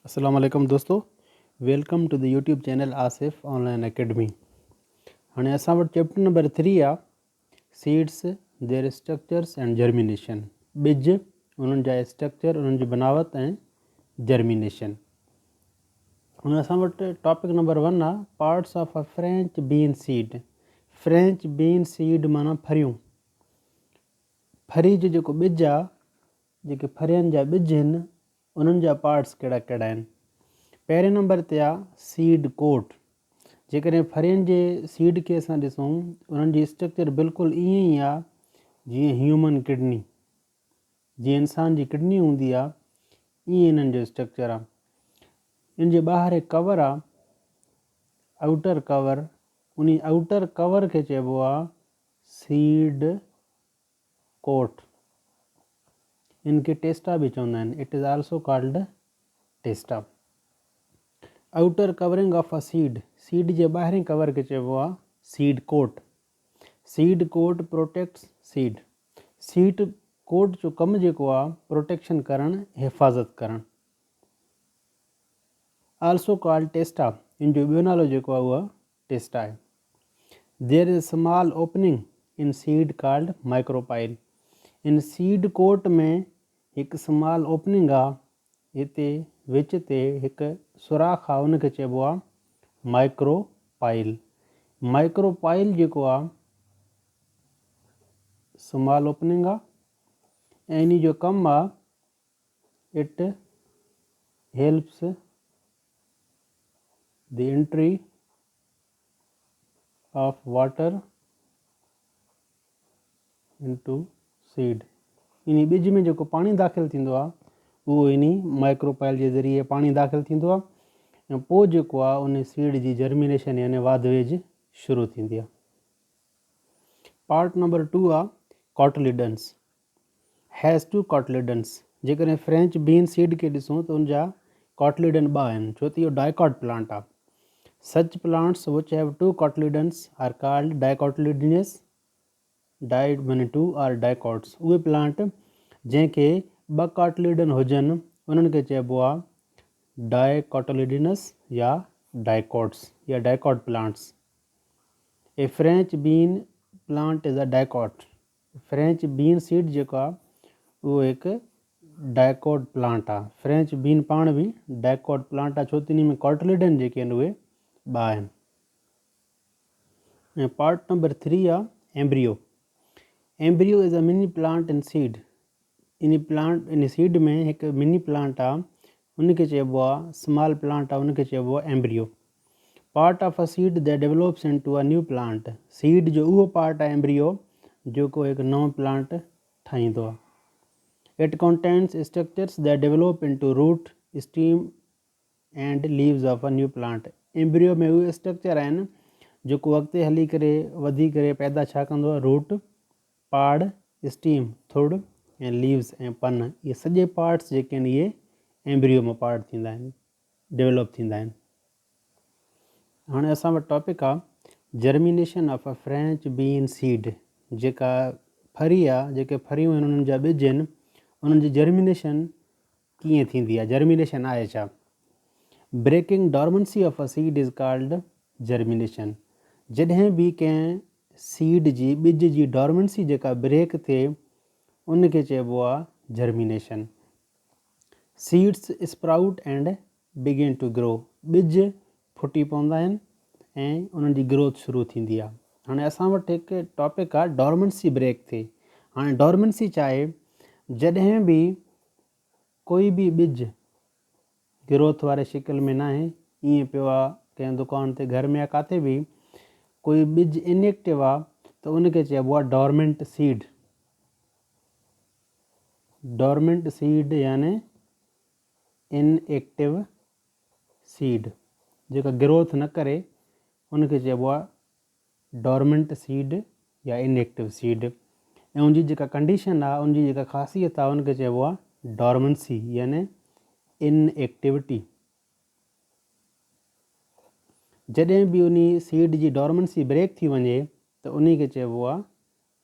अस्सलाम वालेकुम दोस्तों, welcome to the YouTube channel Asif online academy. हाणे असां वटि चैप्टर नंबर 3 आहे seeds, their structures and germination. ॿिज, उन्हनि जा स्ट्रक्चर, उन्हनि जी बनावट ऐं जर्मिनेशन। हाणे असां वटि टॉपिक नंबर 1 आहे parts of a French bean seed. French bean seed माना फरियूं। फरी जो जेको ॿिज आहे, जेके फरियनि जा ॿिज आहिनि, उन्हनि जा पार्ट्स कहिड़ा कहिड़ा आहिनि। पहिरें नंबर ते आहे सीड कोट। जेकॾहिं फरियनि जे सीड खे असां ॾिसूं, उन्हनि जी स्ट्रक्चर बिल्कुलु ईअं ई आहे जीअं ह्यूमन किडनी, जीअं इंसान जी किडनी हूंदी आहे, ईअं इन्हनि जो स्ट्रक्चर आहे। इन जे ॿाहिरि हिकु कवर आहे, आउटर कवर। उन आउटर कवर खे चइबो आहे सीड कोट। इनखे टेस्टा बि चवंदा आहिनि। It is also called testa. Outer covering of a seed, seed जे ॿाहिरें कवर खे चइबो आहे seed coat. Seed coat protects seed. Seed coat जो कमु जेको आहे प्रोटेक्शन करणु, हिफ़ाज़त करणु। Also called testa. इन जो ॿियो नालो जेको आहे उहा टेस्टा आहे। There is small opening in seed called micropyle. इन सीड कोट में हिकु स्मॉल ओपनिंग आहे, हिते विच ते हिकु सुराख आहे, उनखे चइबो आहे माइक्रोपाइल। माइक्रोपाइल जेको आहे स्मॉल ओपनिंग आहे, ऐं इन जो कमु आहे, it helps the entry of water into seed. इन ॿिज में जेको पाणी दाख़िल थींदो आहे, उहो इन माइक्रोपाइल जे ज़रिए पाणी दाख़िल थींदो आहे, ऐं पोइ जेको आहे उन सीड जी जर्मिनेशन यानी वाधवेज शुरू थींदी आहे। पार्ट नंबर 2 आहे कॉटलिडन्स। Has two कॉटलिडन्स। जेकॾहिं फ्रेंच बीन सीड खे ॾिसूं त उनजा कॉटलिडन 2 आहिनि, छो त इहो डाइकॉट प्लांट आहे। Such plants which have 2 cotyledons are called dicotyledons. Di माने 2 आर डाइकॉट्स। उहे प्लांट जंहिंखे 2 कॉटलिडन हुजनि, उन्हनि खे चइबो आहे डाइकॉटलिडनस या डाइकॉट्स या dicot plants. A French bean plant is a dicot. French bean seed जेको आहे उहो हिकु डाइकॉट प्लांट आहे। फ्रेंच बीन पाण बि डाइकॉट प्लांट आहे, छो त इन में कॉटलिडन जेके आहिनि उहे 2 आहिनि। ऐं पार्ट नंबर 3 आहे embryo. Embryo is a mini plant in seed. इन सीड में हिकु मिनी प्लांट आहे, उनखे चइबो आहे स्मॉल प्लांट आहे, उनखे चइबो आहे embryo. Part of a seed that develops into a new plant. Seed जो उहो पार्ट आहे एम्ब्रियो जेको हिकु नओं प्लांट ठाहींदो आहे। It contains structures that develop into root, stem and leaves of a new plant. Embryo में उहे स्ट्रक्चर आहिनि जेको अॻिते हली करे वधी करे पैदा छा कंदो आहे, रूट, पाड़, स्टीम, थुड़ ऐं लीव्स ऐं पन। इहे सॼे पार्ट्स जेके आहिनि इहे एम्ब्रियो में पार्ट थींदा आहिनि, डेवलप थींदा आहिनि। हाणे असां वटि टॉपिक आहे germination of a French bean seed. जेका फरी आहे, जेके फरियूं आहिनि, उन्हनि जा ॿिज आहिनि, उन्हनि जी जर्मिनेशन कीअं थींदी आहे, जर्मिनेशन आहे छा। Breaking dormancy of a seed is called germination. जॾहिं बि कंहिं सीड जी, ॿिज जी डॉर्मेंसी जेका ब्रेक थिए, उनखे चइबो आहे germination. Seeds sprout and begin to grow. ॿिज फुटी पवंदा आहिनि ऐं उन्हनि जी ग्रोथ शुरू थींदी आहे। हाणे असां वटि हिकु टॉपिक आहे डॉर्मेंसी ब्रेक थिए। हाणे डॉर्मेंसी छा आहे, जॾहिं बि कोई बि ॿिज ग्रोथ वारे शिकिल में न आहे, ईअं पियो आहे कंहिं दुकान ते, घर में या किथे बि कोई ॿिज इनएक्टिव आहे, त उनखे चइबो आहे डॉर्मेंट सीड। डॉर्मेंट सीड यानी इनएक्टिव सीड, जेका ग्रोथ न करे, उनखे चइबो आहे डॉर्मेंट सीड या इनएक्टिव सीड। ऐं उनजी जेका कंडीशन आहे, उनजी जेका ख़ासियत आहे, उनखे चइबो आहे डॉर्मेंसी यानी इनएक्टिविटी। जॾहिं बि उन सीड जी डॉर्मेंसी ब्रेक थी वञे, त उन खे चइबो आहे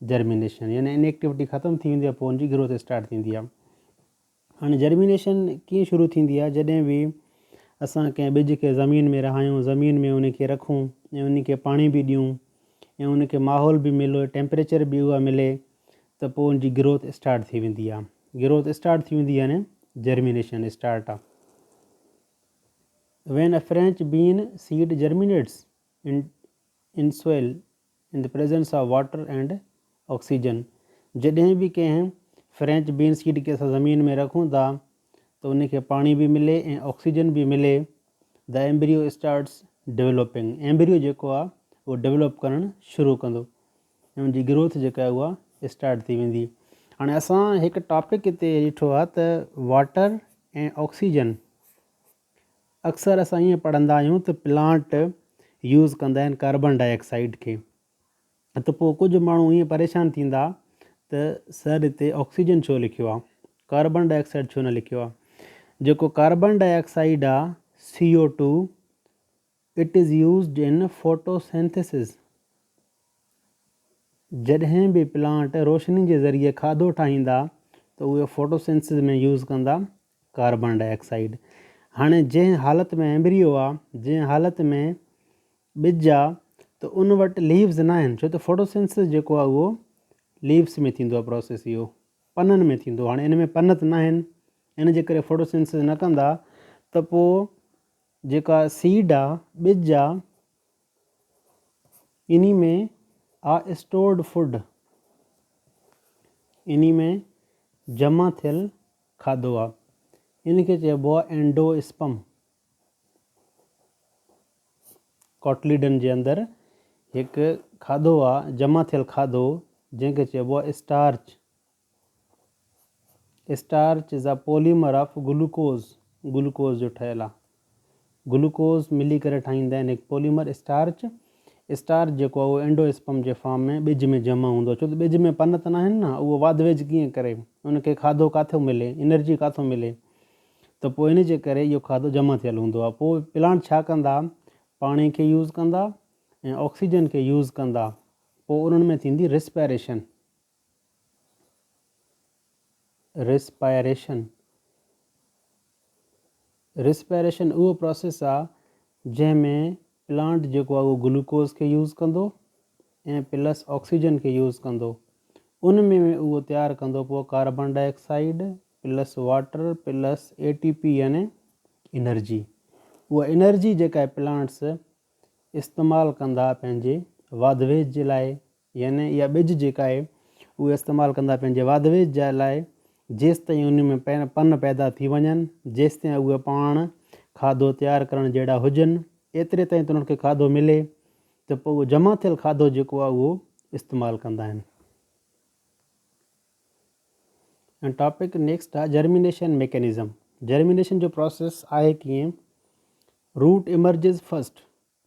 जर्मिनेशन, यानी इनएक्टिविटी ख़तमु थी वेंदी आहे, पोइ उनजी ग्रोथ स्टार्ट थींदी आहे। हाणे जर्मिनेशन कीअं शुरू थींदी आहे, जॾहिं बि असां कंहिं ॿिज खे ज़मीन में रहायूं, ज़मीन में उन खे रखूं ऐं उन खे पाणी बि ॾियूं ऐं उन खे माहौल बि मिले, टेम्परेचर बि उहा मिले, त पोइ उनजी ग्रोथ स्टार्ट थी वेंदी आहे। ग्रोथ स्टार्ट थी वेंदी आहे, यानी जर्मिनेशन स्टार्ट आहे। When a French bean seed germinates in soil in the presence of water and oxygen, जॾहिं बि कंहिं फ्रेंच बीन सीड खे असां ज़मीन में रखूं था त उन खे पाणी बि मिले ऐं ऑक्सीजन बि मिले, the embryo starts developing, embryo जेको आहे उहो डेवलप करणु शुरू कंदो ऐं उनजी ग्रोथ जेका आहे उहा स्टार्ट थी वेंदी। हाणे असां हिकु टॉपिक हिते ॾिठो आहे त वाटर ऐं ऑक्सीजन अक्सर असां ईअं पढ़ंदा आहियूं त प्लांट यूज़ कंदा आहिनि कार्बन डाइऑक्साइड खे, त पोइ कुझु माण्हू ईअं परेशान थींदा त सर हिते ऑक्सीजन छो लिखियो आहे, कार्बन डाइऑक्साइड छो न लिखियो आहे। जेको कार्बन डाइऑक्साइड आहे CO2, it is used in photosynthesis. जॾहिं बि प्लांट रोशनी जे ज़रिए खाधो ठाहींदा त उहे फोटोसिंथेसिस में यूज़ कंदा कार्बन डाइऑक्साइड। हाणे जंहिं हालति में एम्ब्रियो आहे, जंहिं हालति में ॿिज आहे, त उन वटि लीव्स न आहिनि, छो त फोटोसिंथेसिस जेको आहे उहो लीव्स में थींदो आहे प्रोसेस, इहो पननि में थींदो। हाणे इन में पन त न आहिनि, इन जे करे फोटोसिंथेसिस न कंदा, त पोइ जेका सीड आहे, ॿिज आहे, इन में आहे स्टोर्ड फूड, इन में जमा थियल खाधो आहे, इन खे चइबो आहे एंडोस्पर्म। कॉटलीडन जे अंदरि हिकु खाधो आहे, जमा थियल खाधो, जंहिंखे चइबो आहे starch. Starch is a polymer of glucose, glucose जो ठहियलु आहे, ग्लूकोज़ मिली करे ठाहींदा आहिनि हिकु पॉलीमर स्टार्च। स्टार्च जेको आहे उहो एंडोस्पर्म जे फॉर्म में ॿिज में जमा हूंदो, छो त ॿिज में पन त न आहिनि न, उहो वाध वेझ कीअं करे, उनखे खाधो किथां मिले, एनर्जी किथां मिले, त पोइ इन जे करे इहो खाधो जमा थियल हूंदो आहे। पोइ प्लांट छा कंदा, पाणी खे यूज़ कंदा ऐं ऑक्सीजन खे यूज़ कंदा, पोइ उन्हनि में थींदी रिस्पायरेशन। रिस्पायरेशन उहो प्रोसेस आहे जंहिंमें प्लांट जेको आहे उहो ग्लूकोज़ खे यूज़ कंदो ऐं प्लस ऑक्सीजन खे यूज़ कंदो, उन में उहो तयारु कंदो पोइ carbon dioxide plus water plus ATP यानी एनर्जी। उहा एनर्जी जेका आहे प्लांट्स इस्तेमालु कंदा पंहिंजे वाधवेज जे लाइ, यानी इहा ॿिज जेका आहे उहे इस्तेमालु कंदा पंहिंजे वाधवेज जे लाइ, जेसि ताईं उन में पन पैदा थी वञनि, जेसि ताईं उहे पाण खाधो तयारु करण जहिड़ा हुजनि, एतिरे ताईं त उन्हनि खे खाधो मिले, त पोइ उहो जमा थियल खाधो जेको आहे उहो इस्तेमालु कंदा आहिनि। ऐं टॉपिक नेक्स्ट आहे जर्मिनेशन मैकेनिज़म। जर्मिनेशन जो प्रोसेस आहे कीअं, रूट इमर्जिस फर्स्ट,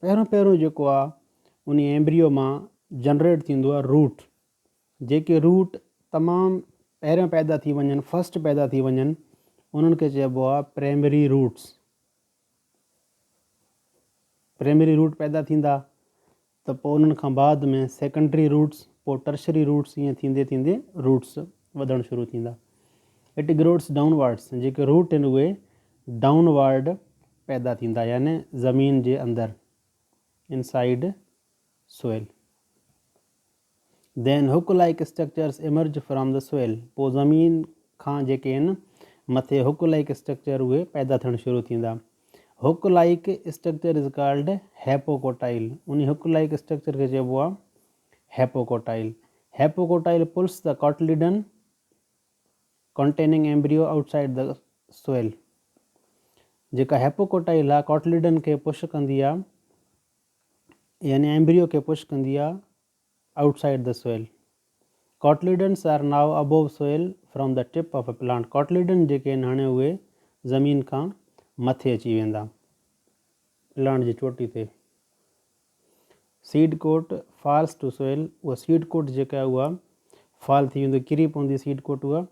पहिरियों जेको आहे उन एम्ब्रियो मां जनरेट थींदो आहे रूट। जेके रूट तमामु पहिरियों पैदा थी वञनि, फर्स्ट पैदा थी वञनि, उन्हनि खे चइबो आहे प्राइमरी रूट्स। प्राइमरी रूट पैदा थींदा त पोइ उन्हनि खां बाद में सेकेंडरी रूट्स, पोइ टर्शरी रूट्स, ईअं थींदे थींदे रूट्स वधणु शुरू थींदा। इट ग्रोड्स डाउनवर्ड्स, जेके रूट आहिनि उहे डाउनवर्ड पैदा थींदा, यानी ज़मीन जे अंदरि, inside soil. Then hook like structures emerge from the soil, पोइ ज़मीन खां जेके आहिनि मथे हुक लाइक स्ट्रक्चर उहे पैदा थियणु शुरू थींदा। Hook like structure is called hypocotyl, उन हुक लाइक स्ट्रक्चर खे चइबो आहे hypocotyl. Hypocotyl pulls the cotyledon containing embryo outside the soil। जेका हैपोकोटाइल आहे कॉटलीडन खे पुश कंदी आहे, यानी एम्ब्रियो खे पुश कंदी आहे outside the soil. Cotyledons are now above soil from the tip of a plant, cotyledon जेके आहिनि हाणे उहे ज़मीन खां मथे अची वेंदा प्लांट जी चोटी ते। सीड कोट फॉल्स टू सोइल, उहा सीड कोट जेका आहे उहा फॉल थी वेंदी, किरी पवंदी सीड कोट उहा।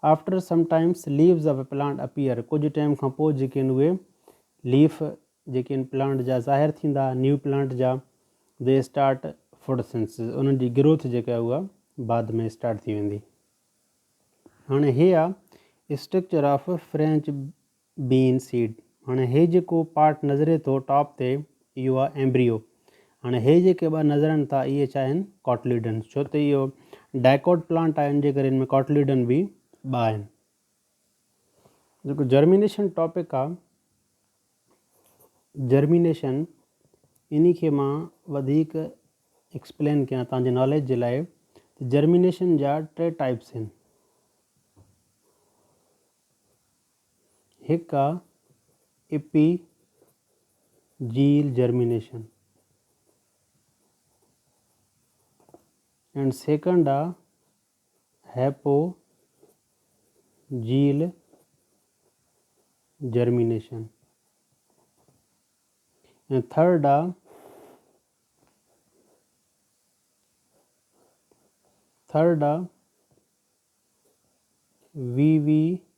After sometimes leaves of a plant appear, कुझु टाइम खां पोइ जेके आहिनि उहे लीफ जेके आहिनि प्लांट जा ज़ाहिर थींदा, न्यू प्लांट जा, दे स्टार्ट फोटोसिंथेसिस, उन्हनि जी ग्रोथ जेका आहे उहा बाद में स्टार्ट थी वेंदी। हाणे हे आहे structure of French bean seed. हाणे हे जेको पार्ट नज़रे थो टॉप ते इहो आहे एम्ब्रियो। हाणे हे जेके ॿ नज़रनि था इहे छा आहिनि कॉटलीडन्स, छो त इहो डाइकॉट प्लांट आहे इन जे करे हिन में कॉटलीडन बि ॿ आहिनि। जेको जर्मिनेशन टॉपिक आहे, जर्मिनेशन इन खे मां वधीक एक्सप्लेन कयां तव्हांजे नॉलेज जे लाइ त जर्मिनेशन जा 3 टाइप्स आहिनि। हिकु आहे एपीजील जर्मिनेशन एंड सेकंड आहे हैपोजील जर्मिनेशन एंड थर्ड आहे विविपेरस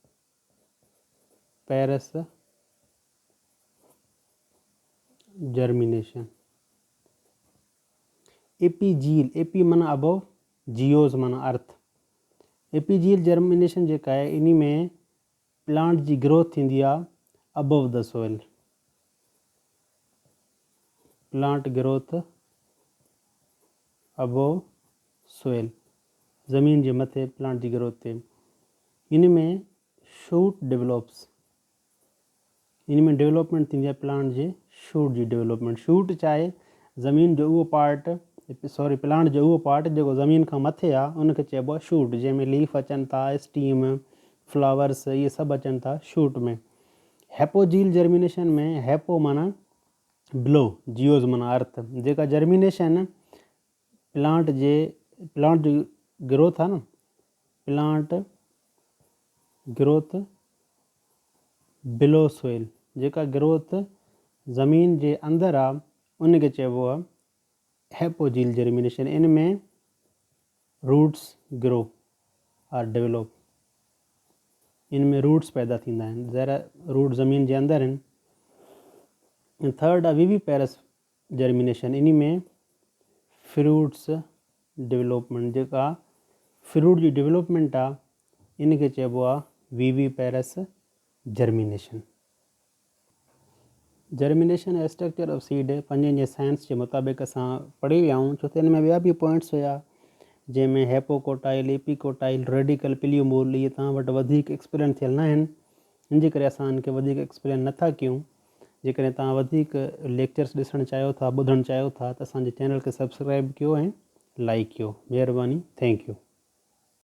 जर्मिनेशन। एपीजील, एपी माना अबव, जियोज माना अर्थ। एपीजील जर्मिनेशन जेका आहे इन में प्लांट जी ग्रोथ थींदी आहे above the soil, plant growth above soil, ज़मीन जे मथे प्लांट जी ग्रोथ थिए। इन में शूट डेवलप्स, इन में डेवलपमेंट थींदी आहे प्लांट जे शूट जी डेवलपमेंट। शूट चाहे ज़मीन जो उहो पार्ट प्लांट जो उहो पार्ट जेको ज़मीन खां मथे आहे उनखे चइबो आहे शूट, जंहिंमें लीफ अचनि था, स्टीम, फ्लावर्स, इहे सभु अचनि था शूट में। हैपोजील जर्मिनेशन में हैपो माना बिलो, जियोज माना अर्थ। जेका जर्मिनेशन प्लांट जी ग्रोथ आहे न, प्लांट ग्रोथ बिलो सोइल, जेका ग्रोथ ज़मीन जे अंदरि आहे उनखे चइबो आहे हैपोजील जर्मिनेशन। इन में रूट्स ग्रो आर डेवलप, इन में रूट्स पैदा थींदा आहिनि, ज़रा रूट ज़मीन जे अंदरि आहिनि। थर्ड आहे विविपेरस जर्मिनेशन, इन में फ्रूट्स डेवलपमेंट, जेका फ्रूट जी डेवलपमेंट आहे इनखे चइबो आहे विविपेरस जर्मिनेशन। जर्मिनेशन ऐं स्ट्रक्चर ऑफ सीड पंहिंजे जे साइंस जे मुताबिक़ असां पढ़ी विया आहियूं, छो त हिन में ॿिया बि पॉइंट्स हुया जंहिंमें हैपोकोटाइल, एपीकोटाइल, रेडिकल, पिलियोमोल, इहे तव्हां वटि वधीक एक्सप्लेन थियल न आहिनि, इन जे करे असां हिनखे वधीक एक्सप्लेन नथा कयूं। जेकॾहिं तव्हां वधीक लेक्चर्स ॾिसणु चाहियो था, ॿुधणु चाहियो था त असांजे चैनल खे सब्सक्राइब कयो ऐं लाइक कयो। महिरबानी, थैंक यू।